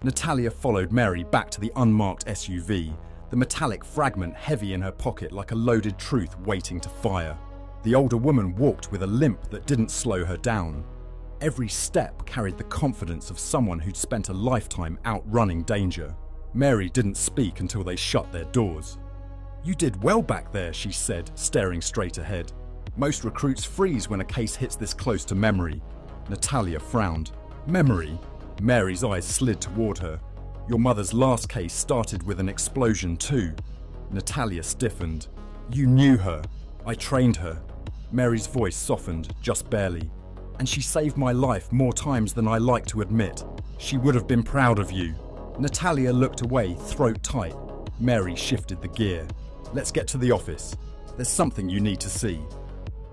Natalia followed Mary back to the unmarked SUV, the metallic fragment heavy in her pocket like a loaded truth waiting to fire. The older woman walked with a limp that didn't slow her down. Every step carried the confidence of someone who'd spent a lifetime outrunning danger. Mary didn't speak until they shut their doors. "You did well back there," she said, staring straight ahead. "Most recruits freeze when a case hits this close to memory." Natalia frowned. "Memory?" Mary's eyes slid toward her. "Your mother's last case started with an explosion too." Natalia stiffened. "You knew her. I trained her." Mary's voice softened, just barely. "And she saved my life more times than I like to admit. She would have been proud of you." Natalia looked away, throat tight. Mary shifted the gear. "Let's get to the office. There's something you need to see."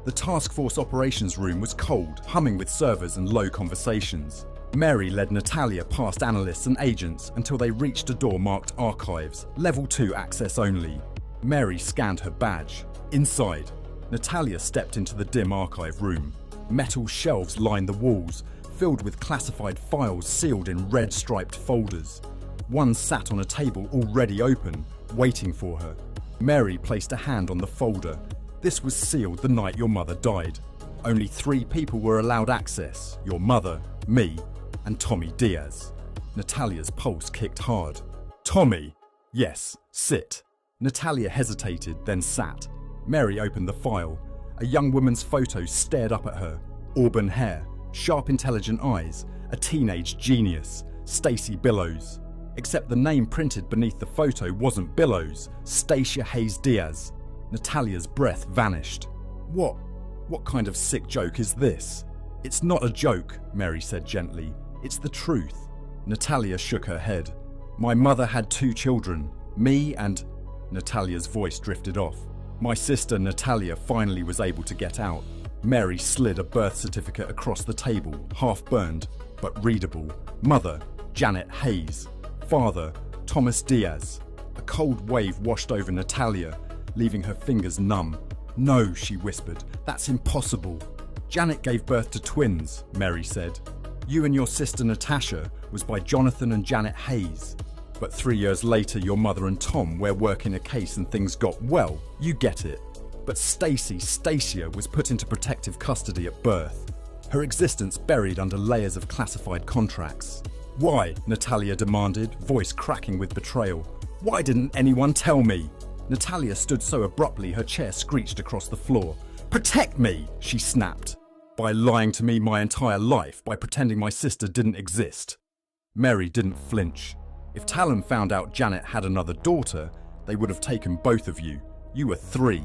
The task force operations room was cold, humming with servers and low conversations. Mary led Natalia past analysts and agents until they reached a door marked Archives, Level 2 access only. Mary scanned her badge. Inside, Natalia stepped into the dim archive room. Metal shelves lined the walls, filled with classified files sealed in red striped folders. One sat on a table already open, waiting for her. Mary placed a hand on the folder. This was sealed the night your mother died. Only 3 people were allowed access: your mother, me, and Tommy Diaz. Natalia's pulse kicked hard. "Tommy!" "Yes, sit." Natalia hesitated, then sat. Mary opened the file. A young woman's photo stared up at her. Auburn hair, sharp intelligent eyes, a teenage genius, Stacy Billows. Except the name printed beneath the photo wasn't Billows, Stacia Hayes-Diaz. Natalia's breath vanished. What kind of sick joke is this?" "It's not a joke," Mary said gently. "It's the truth." Natalia shook her head. "My mother had 2 children, me and..." Natalia's voice drifted off. "My sister Natalia finally was able to get out." Mary slid a birth certificate across the table, half burned, but readable. "Mother, Janet Hayes. Father, Thomas Diaz." A cold wave washed over Natalia, leaving her fingers numb. "No," she whispered, "that's impossible." "Janet gave birth to twins," Mary said. "You and your sister Natasha was by Jonathan and Janet Hayes. But 3 years later, your mother and Tom were working a case and things got, well, you get it. But Stacia, was put into protective custody at birth. Her existence buried under layers of classified contracts." "Why?" Natalia demanded, voice cracking with betrayal. "Why didn't anyone tell me?" Natalia stood so abruptly her chair screeched across the floor. "Protect me!" she snapped. "By lying to me my entire life, by pretending my sister didn't exist." Mary didn't flinch. "If Talon found out Janet had another daughter, they would have taken both of you. You were 3.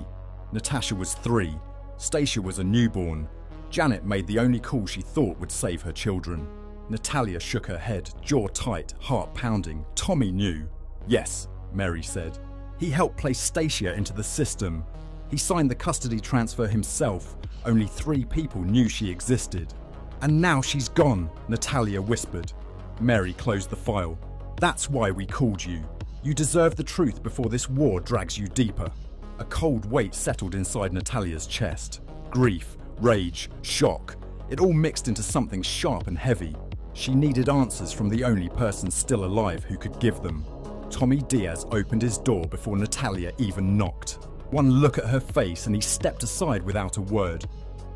Natasha was 3. Stacia was a newborn. Janet made the only call she thought would save her children." Natalia shook her head, jaw tight, heart pounding. "Tommy knew." "Yes," Mary said. "He helped place Stacia into the system. He signed the custody transfer himself. Only 3 people knew she existed." "And now she's gone," Natalia whispered. Mary closed the file. "That's why we called you. You deserve the truth before this war drags you deeper." A cold weight settled inside Natalia's chest. Grief, rage, shock. It all mixed into something sharp and heavy. She needed answers from the only person still alive who could give them. Tommy Diaz opened his door before Natalia even knocked. One look at her face and he stepped aside without a word.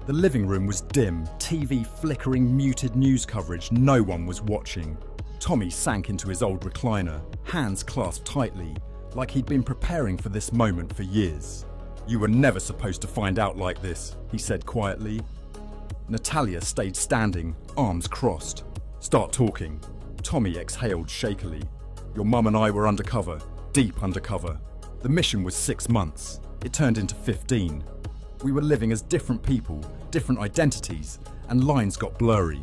The living room was dim, TV flickering muted news coverage, no one was watching. Tommy sank into his old recliner, hands clasped tightly, like he'd been preparing for this moment for years. "You were never supposed to find out like this," he said quietly. Natalia stayed standing, arms crossed. "Start talking." Tommy exhaled shakily. "Your mum and I were undercover, deep undercover. The mission was 6 months. It turned into 15. We were living as different people, different identities, and lines got blurry.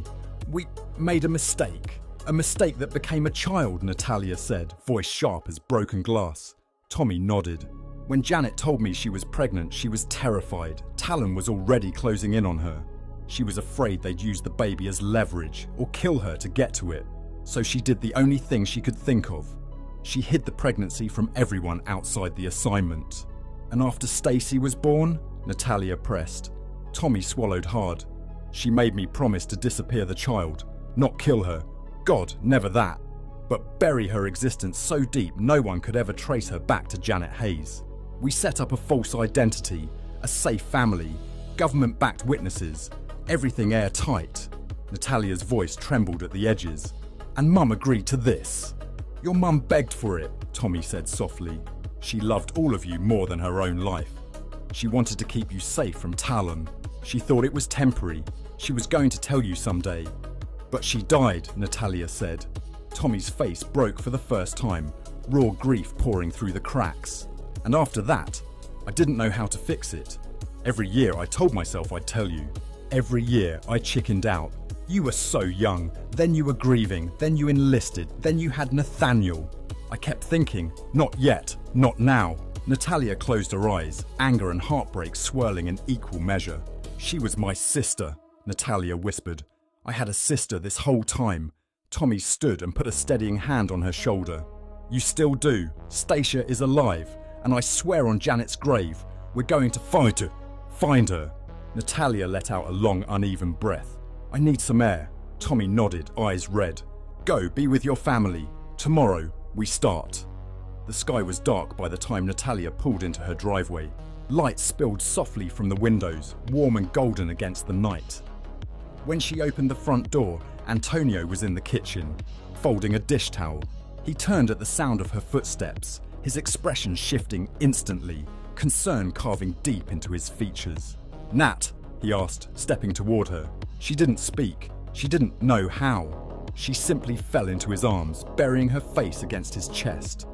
We made a mistake. A mistake that became a child," Natalia said, voice sharp as broken glass. Tommy nodded. "When Janet told me she was pregnant, she was terrified. Talon was already closing in on her. She was afraid they'd use the baby as leverage or kill her to get to it. So she did the only thing she could think of. She hid the pregnancy from everyone outside the assignment." "And after Stacy was born?" Natalia pressed. Tommy swallowed hard. "She made me promise to disappear the child, not kill her. God, never that." but bury her existence so deep no one could ever trace her back to Janet Hayes. We set up a false identity, a safe family, government-backed witnesses, everything airtight. Natalia's voice trembled at the edges. And Mum agreed to this. Your mum begged for it, Tommy said softly. She loved all of you more than her own life. She wanted to keep you safe from Talon. She thought it was temporary. She was going to tell you someday. But she died, Natalia said. Tommy's face broke for the first time, raw grief pouring through the cracks. And after that, I didn't know how to fix it. Every year I told myself I'd tell you. Every year I chickened out. You were so young, then you were grieving, then you enlisted, then you had Nathaniel. I kept thinking, not yet, not now. Natalia closed her eyes, anger and heartbreak swirling in equal measure. She was my sister, Natalia whispered. I had a sister this whole time. Tommy stood and put a steadying hand on her shoulder. You still do. Stacia is alive, and I swear on Janet's grave, we're going to find her. Find her. Natalia let out a long, uneven breath. I need some air. Tommy nodded, eyes red. Go, be with your family. Tomorrow, we start. The sky was dark by the time Natalia pulled into her driveway. Light spilled softly from the windows, warm and golden against the night. When she opened the front door, Antonio was in the kitchen, folding a dish towel. He turned at the sound of her footsteps, his expression shifting instantly, concern carving deep into his features. Nat, he asked, stepping toward her. She didn't speak. She didn't know how. She simply fell into his arms, burying her face against his chest.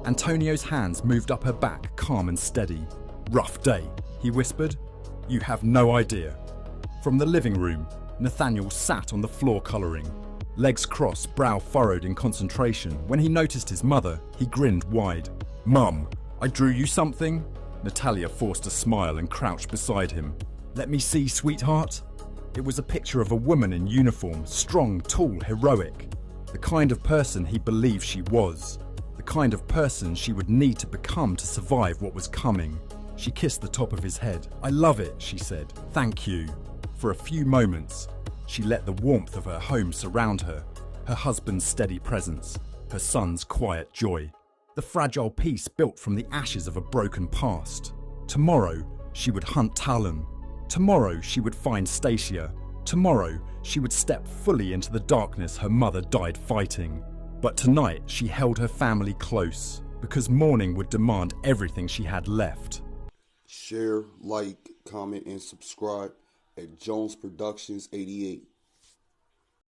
Antonio's hands moved up her back, calm and steady. Rough day, he whispered. You have no idea. From the living room, Nathaniel sat on the floor colouring. Legs crossed, brow furrowed in concentration. When he noticed his mother, he grinned wide. Mum, I drew you something? Natalia forced a smile and crouched beside him. Let me see, sweetheart. It was a picture of a woman in uniform, strong, tall, heroic. The kind of person he believed she was. The kind of person she would need to become to survive what was coming. She kissed the top of his head. I love it, she said. Thank you. For a few moments, she let the warmth of her home surround her, her husband's steady presence, her son's quiet joy. The fragile peace built from the ashes of a broken past. Tomorrow, she would hunt Talon. Tomorrow she would find Stacia. Tomorrow she would step fully into the darkness her mother died fighting. But tonight she held her family close, because morning would demand everything she had left. Share, like, comment, and subscribe at Jones Productions 88.